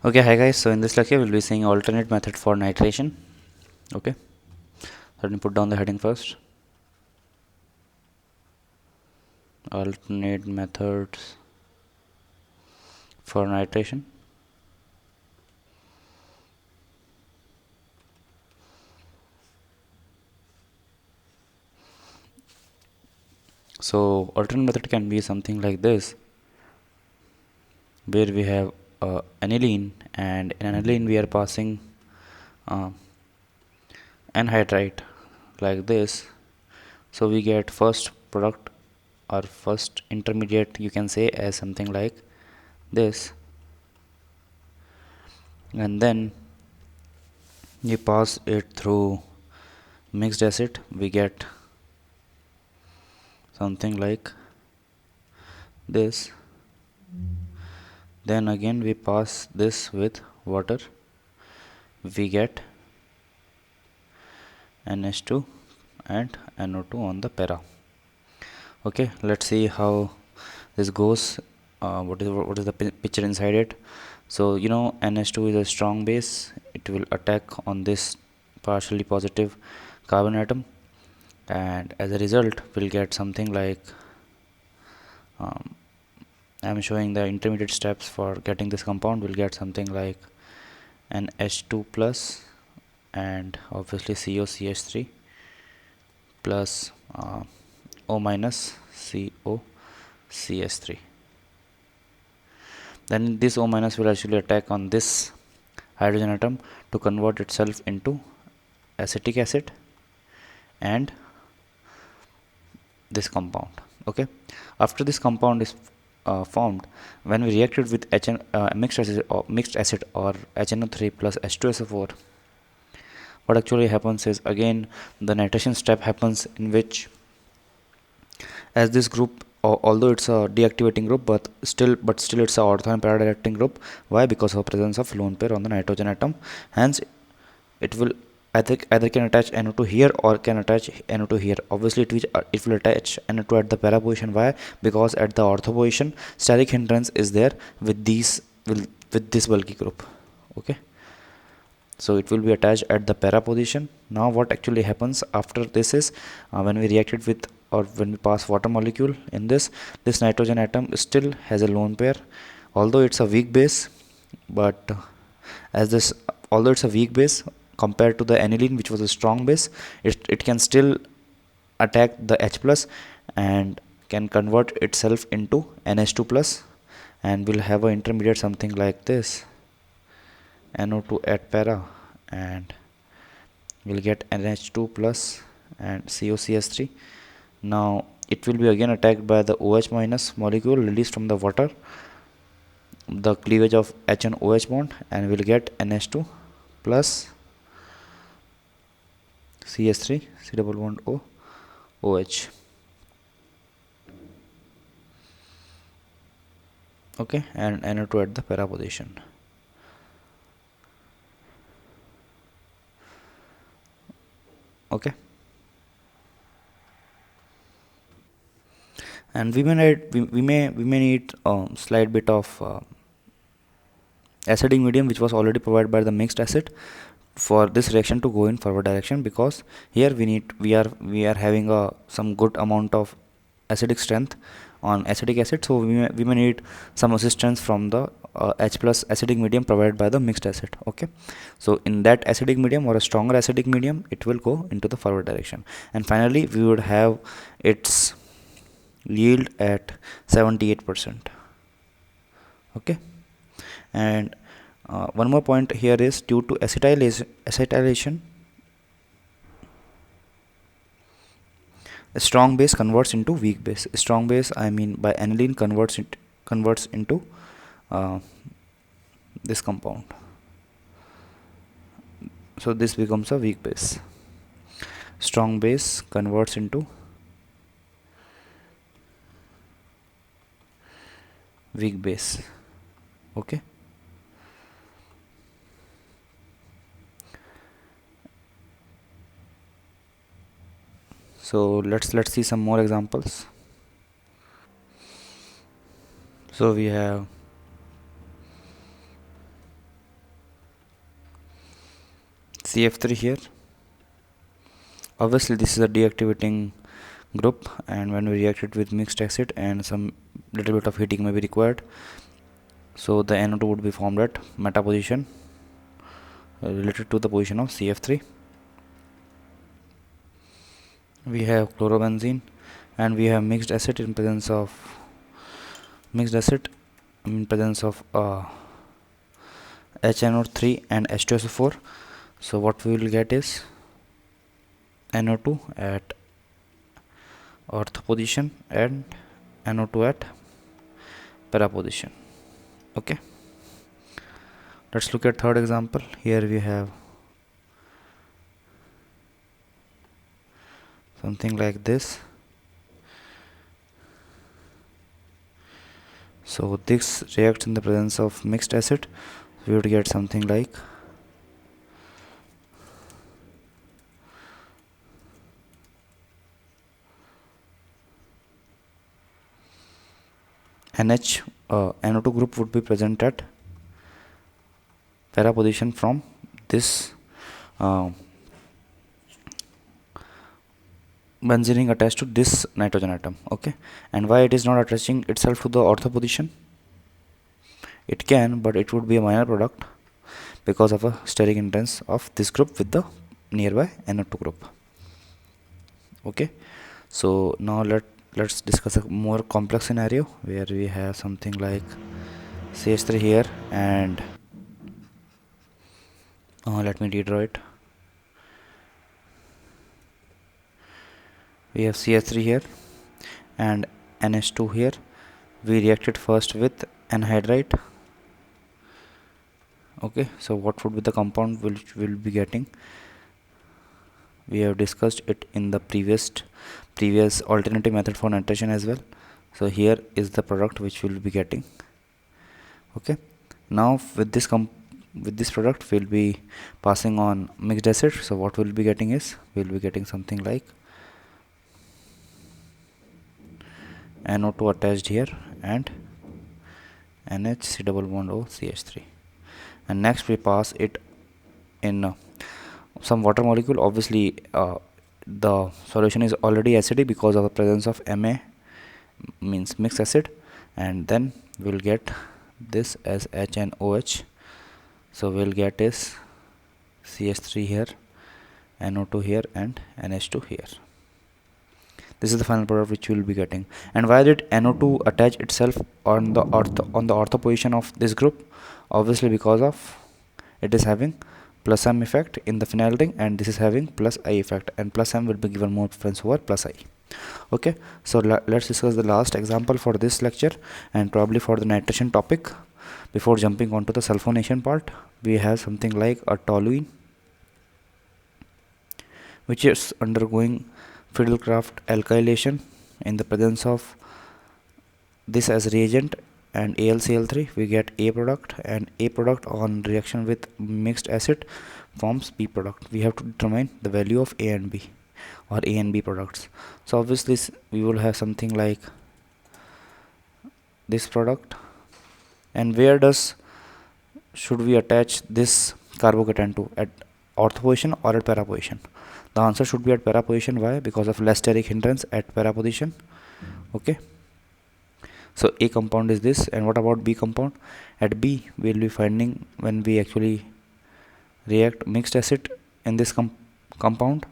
Okay, hi guys. So in this lecture, we'll be seeing alternate method for nitration. Okay, let me put down the heading first. Alternate methods for nitration. So alternate method can be something like this, where we have aniline, and in aniline we are passing uh, anhydride like this. So we get first product or first intermediate, you can say, as something like this, and then you pass it through mixed acid, we get something like this. Then again we pass this with water, we get NH2 and NO2 on the para. Okay, let's see how this goes. What is the picture inside it? So you know, NH2 is a strong base. It will attack on this partially positive carbon atom, and as a result we'll get something like I'm showing the intermediate steps for getting this compound. We'll get something like an H2 plus and obviously COCH3 plus O minus COCH3. Then this O minus will actually attack on this hydrogen atom to convert itself into acetic acid and this compound. Okay, after this compound is formed, when we react it with mixed acid or HNO3 plus H2SO4, what actually happens is, again the nitration step happens, in which as this group, although it's a deactivating group, but still it's a ortho and para directing group. Why? Because of presence of lone pair on the nitrogen atom. Hence it will either can attach NO2 here or can attach NO2 here. Obviously it will attach NO2 at the para position. Why? Because at the ortho position steric hindrance is there with this bulky group. Okay, so it will be attached at the para position. Now what actually happens after this is, when we react it with, or when we pass water molecule in this nitrogen atom still has a lone pair, although it's a weak base. But as this although it's a weak base compared to the aniline, which was a strong base, it can still attack the H plus and can convert itself into NH2 plus, and will have an intermediate something like this, NO2 at para, and we'll get NH2 plus and COCH3. Now it will be again attacked by the OH minus molecule released from the water, the cleavage of H and OH bond, and we'll get NH2 plus CH3 C double bond O OH. Okay, and NO2 at the para position. Okay, and we may need slight bit of acidic medium, which was already provided by the mixed acid, for this reaction to go in forward direction, because here we are having some good amount of acidic strength on acetic acid, so we may need some assistance from the H plus acidic medium provided by the mixed acid. Okay, so in that acidic medium or a stronger acidic medium, it will go into the forward direction, and finally we would have its yield at 78%. Okay, and one more point here is, due to acetylation, a strong base converts into weak base. A strong base, I mean by aniline, converts into uh, this compound, so this becomes a weak base. Strong base converts into weak base. Okay, so let's see some more examples. So we have CF3 here. Obviously this is a deactivating group, and when we react it with mixed acid and some little bit of heating may be required, so the NO2 would be formed at meta position related to the position of CF3. We have chlorobenzene, and we have mixed acid in presence of HNO3 and H2SO4. So what we will get is NO2 at ortho position and NO2 at para position. Okay, let's look at third example. Here we have something like this. So this reacts in the presence of mixed acid. We would get something like NO2 group would be present at para position from this benzene attached to this nitrogen atom. Okay, and why it is not attaching itself to the ortho position? It can, but it would be a minor product because of a steric hindrance of this group with the nearby NO2 group. Okay, so now let's discuss a more complex scenario where we have something like CH3 here, and let me redraw it. We have CH3 here and NH2 here. We reacted first with anhydrite. Okay, so what would be the compound which we'll be getting? We have discussed it in the previous alternative method for nitration as well. So here is the product which we'll be getting. Okay, now with this product we'll be passing on mixed acid. So what we'll be getting is we'll be getting something like NO2 attached here and NH double bond O CH3, and next we pass it in some water molecule. Obviously the solution is already acidic because of the presence of Ma, means mixed acid, and then we'll get this as HNOH. So we'll get is CH3 here, NO2 here and NH2 here. This is the final product which we will be getting. And why did NO2 attach itself on the ortho position of this group? Obviously because of it is having plus M effect in the phenyl ring, and this is having plus I effect, and plus M will be given more preference over plus I. Okay, so let's discuss the last example for this lecture and probably for the nitration topic. Before jumping onto the sulfonation part, we have something like a toluene which is undergoing Friedel-Crafts alkylation in the presence of this as reagent and AlCl3. We get A product, and A product on reaction with mixed acid forms B product. We have to determine the value of A and B, or A and B products. So obviously we will have something like this product, and where should we attach this carbocation to, at ortho position or at para position? The answer should be at para position. Why? Because of less steric hindrance at para position. Okay, so A compound is this, and what about B compound? At B we will be finding, when we actually react mixed acid in this compound,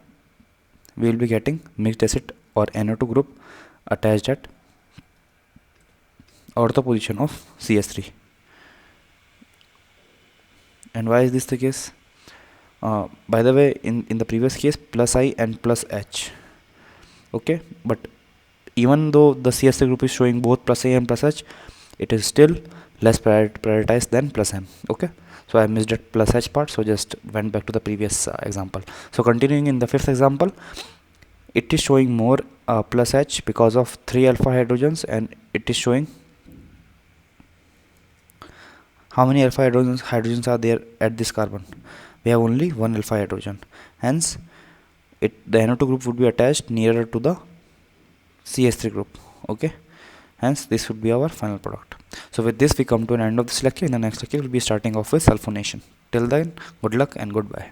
we will be getting mixed acid or NO2 group attached at ortho position of CS3. And why is this the case? By the way, in the previous case, plus I and plus H. Okay, but even though the CS3 group is showing both plus A and plus H, it is still less prioritized than plus M. Okay, so I missed that plus H part, so just went back to the previous example. So continuing in the fifth example, it is showing more plus H because of 3 alpha hydrogens, and it is showing how many alpha hydrogens are there at this carbon. We have only one alpha hydrogen, hence the NO2 group would be attached nearer to the CS3 group. Okay, hence this would be our final product. So with this we come to an end of this lecture. In the next lecture we'll be starting off with sulfonation. Till then, good luck and goodbye.